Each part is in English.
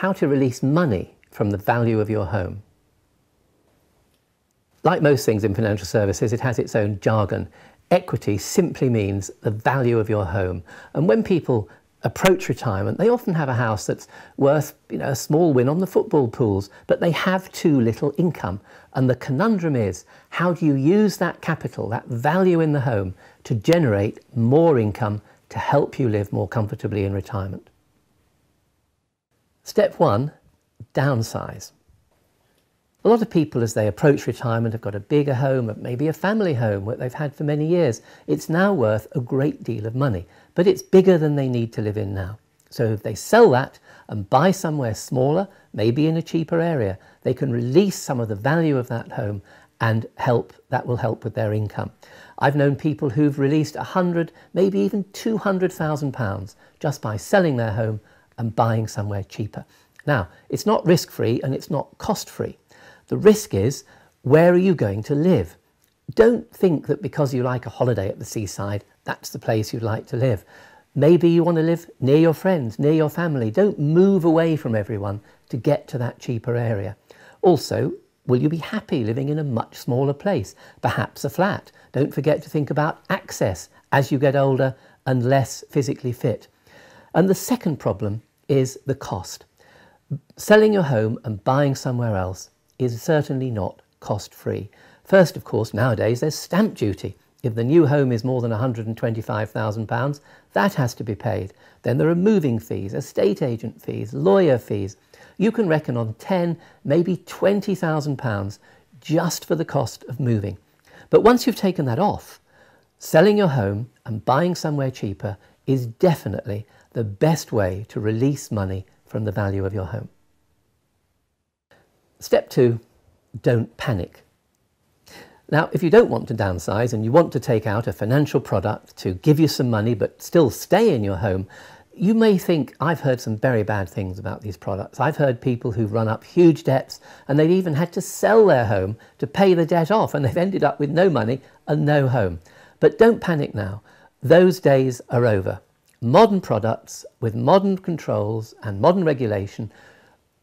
how to release money from the value of your home. Like most things in financial services, it has its own jargon. Equity simply means the value of your home. And when people approach retirement, they often have a house that's worth, a small win on the football pools, but they have too little income. And the conundrum is, how do you use that capital, that value in the home, to generate more income to help you live more comfortably in retirement? Step 1, downsize. A lot of people, as they approach retirement, have got a bigger home, maybe a family home that they've had for many years. It's now worth a great deal of money, but it's bigger than they need to live in now. So if they sell that and buy somewhere smaller, maybe in a cheaper area, they can release some of the value of that home and that will help with their income. I've known people who've released 100, maybe even £200,000 just by selling their home and buying somewhere cheaper. Now, it's not risk-free and it's not cost-free. The risk is, where are you going to live? Don't think that because you like a holiday at the seaside, that's the place you'd like to live. Maybe you want to live near your friends, near your family. Don't move away from everyone to get to that cheaper area. Also, will you be happy living in a much smaller place? Perhaps a flat. Don't forget to think about access as you get older and less physically fit. And the second problem is the cost. Selling your home and buying somewhere else is certainly not cost-free. First, of course, nowadays there's stamp duty. If the new home is more than £125,000, that has to be paid. Then there are moving fees, estate agent fees, lawyer fees. You can reckon on £10,000, maybe £20,000 just for the cost of moving. But once you've taken that off, selling your home and buying somewhere cheaper is definitely the best way to release money from the value of your home. Step 2, don't panic. Now, if you don't want to downsize and you want to take out a financial product to give you some money but still stay in your home, you may think, I've heard some very bad things about these products. I've heard people who've run up huge debts and they've even had to sell their home to pay the debt off, and they've ended up with no money and no home. But don't panic now. Those days are over. Modern products with modern controls and modern regulation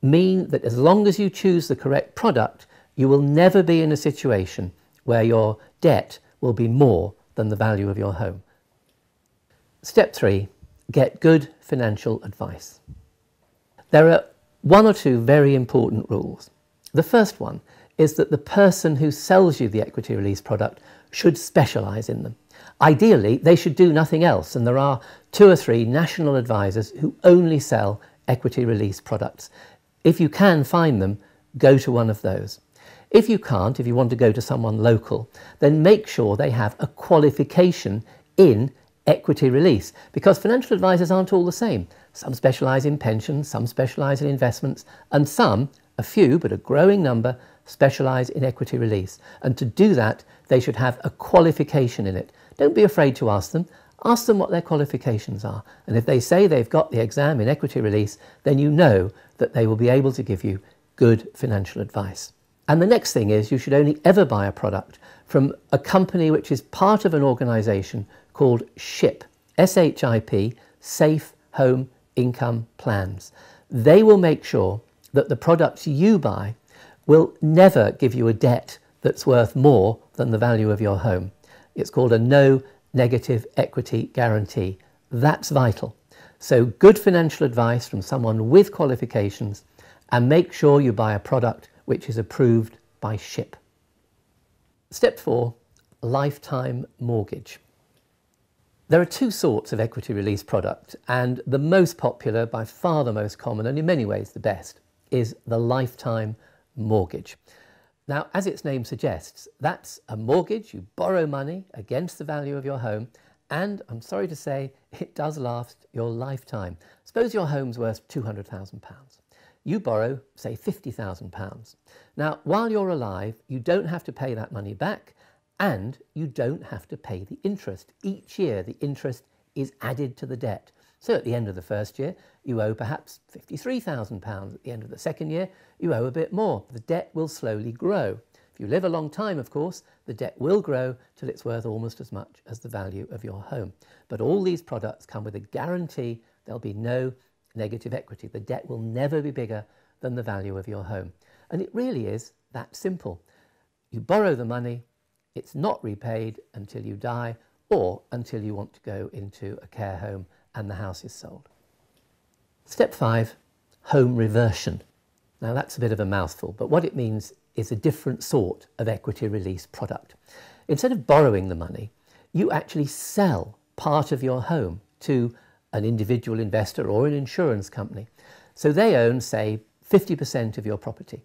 mean that as long as you choose the correct product, you will never be in a situation where your debt will be more than the value of your home. Step 3, get good financial advice. There are 1 or 2 very important rules. The first one is that the person who sells you the equity release product should specialise in them. Ideally, they should do nothing else, and there are 2 or 3 national advisors who only sell equity release products. If you can find them, go to one of those. If you can't, if you want to go to someone local, then make sure they have a qualification in equity release, because financial advisors aren't all the same. Some specialise in pensions, some specialise in investments, and some, a few, but a growing number, specialise in equity release. And to do that, they should have a qualification in it. Don't be afraid to ask them. Ask them what their qualifications are. And if they say they've got the exam in equity release, then you know that they will be able to give you good financial advice. And the next thing is, you should only ever buy a product from a company which is part of an organisation called SHIP, S-H-I-P, Safe Home Income Plans. They will make sure that the products you buy will never give you a debt that's worth more than the value of your home. It's called a no negative equity guarantee. That's vital. So good financial advice from someone with qualifications, and make sure you buy a product which is approved by SHIP. Step 4, lifetime mortgage. There are 2 sorts of equity release product, and the most popular, by far the most common, and in many ways the best, is the lifetime mortgage. Now, as its name suggests, that's a mortgage. You borrow money against the value of your home, and I'm sorry to say, it does last your lifetime. Suppose your home's worth £200,000. You borrow, say, £50,000. Now, while you're alive, you don't have to pay that money back, and you don't have to pay the interest. Each year, the interest is added to the debt. So at the end of the first year, you owe perhaps £53,000. At the end of the second year, you owe a bit more. The debt will slowly grow. If you live a long time, of course, the debt will grow till it's worth almost as much as the value of your home. But all these products come with a guarantee there'll be no negative equity. The debt will never be bigger than the value of your home. And it really is that simple. You borrow the money, it's not repaid until you die or until you want to go into a care home and the house is sold. Step 5, home reversion. Now that's a bit of a mouthful, but what it means is a different sort of equity release product. Instead of borrowing the money, you actually sell part of your home to an individual investor or an insurance company. So they own, say, 50% of your property.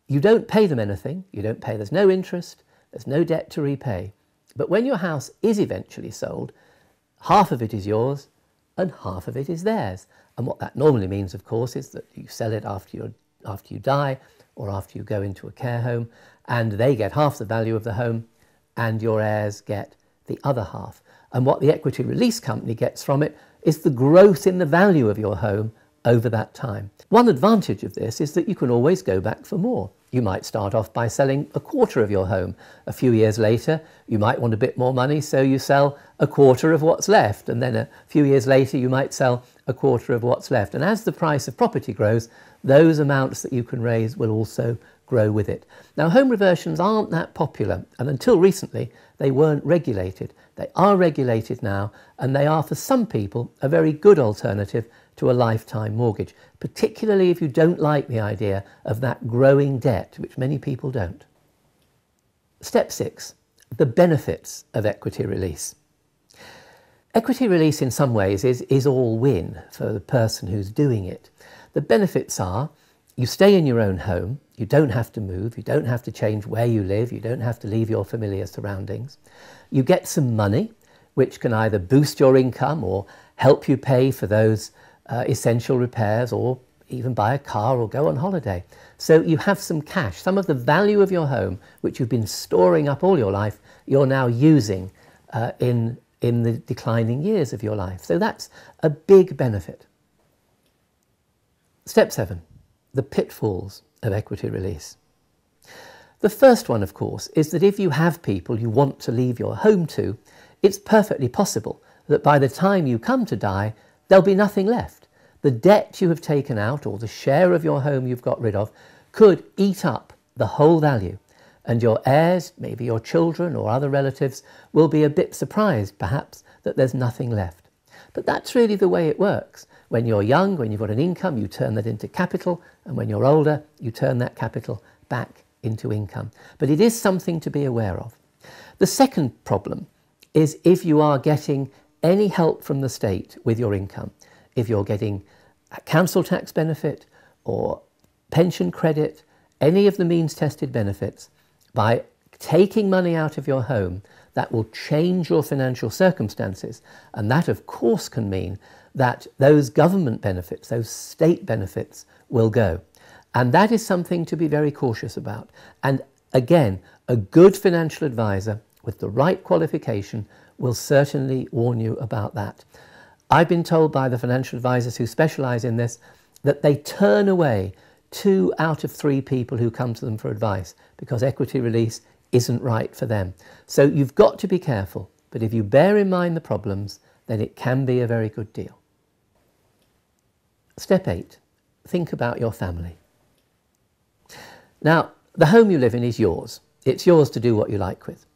You don't pay them anything, there's no interest, there's no debt to repay. But when your house is eventually sold, half of it is yours and half of it is theirs. And what that normally means, of course, is that you sell it after you die or after you go into a care home, and they get half the value of the home and your heirs get the other half. And what the equity release company gets from it is the growth in the value of your home over that time. One advantage of this is that you can always go back for more. You might start off by selling a quarter of your home. A few years later, you might want a bit more money, so you sell a quarter of what's left. And then a few years later, you might sell a quarter of what's left. And as the price of property grows, those amounts that you can raise will also grow with it. Now, home reversions aren't that popular, and until recently, they weren't regulated. They are regulated now, and they are, for some people, a very good alternative to a lifetime mortgage, particularly if you don't like the idea of that growing debt, which many people don't. Step 6, the benefits of equity release. Equity release in some ways is all win for the person who's doing it. The benefits are you stay in your own home, you don't have to move, you don't have to change where you live, you don't have to leave your familiar surroundings. You get some money, which can either boost your income or help you pay for those essential repairs, or even buy a car or go on holiday. So you have some cash. Some of the value of your home, which you've been storing up all your life, you're now using in the declining years of your life. So that's a big benefit. Step 7, the pitfalls of equity release. The first one, of course, is that if you have people you want to leave your home to, it's perfectly possible that by the time you come to die, there'll be nothing left. The debt you have taken out, or the share of your home you've got rid of, could eat up the whole value. And your heirs, maybe your children or other relatives, will be a bit surprised, perhaps, that there's nothing left. But that's really the way it works. When you're young, when you've got an income, you turn that into capital, and when you're older, you turn that capital back into income. But it is something to be aware of. The second problem is if you are getting any help from the state with your income. If you're getting a council tax benefit or pension credit, any of the means tested benefits, by taking money out of your home, that will change your financial circumstances. And that, of course, can mean that those government benefits, those state benefits, will go. And that is something to be very cautious about. And again, a good financial advisor with the right qualification will certainly warn you about that. I've been told by the financial advisors who specialise in this that they turn away 2 out of 3 people who come to them for advice because equity release isn't right for them. So you've got to be careful, but if you bear in mind the problems, then it can be a very good deal. Step 8, think about your family. Now, the home you live in is yours. It's yours to do what you like with.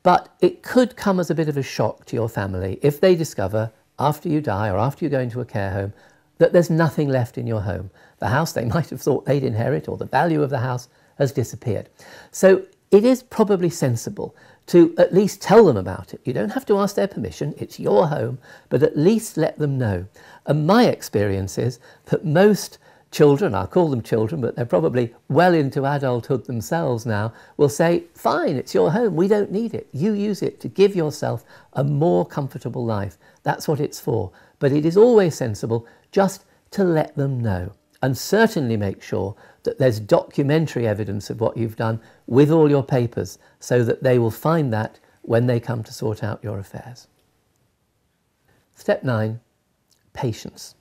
But it could come as a bit of a shock to your family if they discover, after you die or after you go into a care home, that there's nothing left in your home. The house they might have thought they'd inherit, or the value of the house has disappeared. So it is probably sensible to at least tell them about it. You don't have to ask their permission, it's your home, but at least let them know. And my experience is that most children, I'll call them children, but they're probably well into adulthood themselves now, will say, fine, it's your home, we don't need it. You use it to give yourself a more comfortable life. That's what it's for. But it is always sensible just to let them know, and certainly make sure that there's documentary evidence of what you've done with all your papers, so that they will find that when they come to sort out your affairs. Step 9, patience.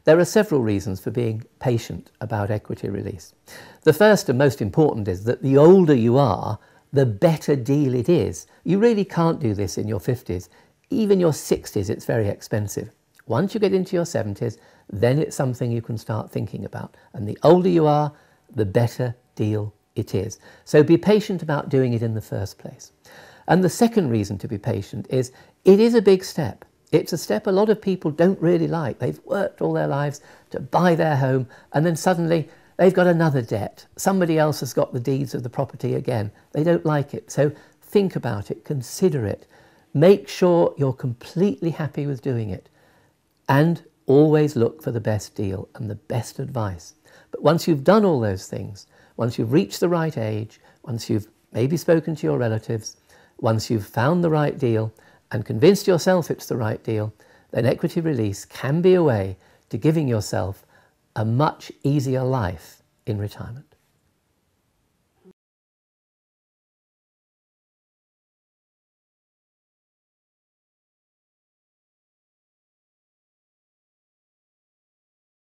There are several reasons for being patient about equity release. The first and most important is that the older you are, the better deal it is. You really can't do this in your 50s. Even your 60s, it's very expensive. Once you get into your 70s, then it's something you can start thinking about. And the older you are, the better deal it is. So be patient about doing it in the first place. And the second reason to be patient is it is a big step. It's a step a lot of people don't really like. They've worked all their lives to buy their home, and then suddenly they've got another debt. Somebody else has got the deeds of the property again. They don't like it. So think about it, consider it. Make sure you're completely happy with doing it. And always look for the best deal and the best advice. But once you've done all those things, once you've reached the right age, once you've maybe spoken to your relatives, once you've found the right deal and convinced yourself it's the right deal, then equity release can be a way to giving yourself a much easier life in retirement.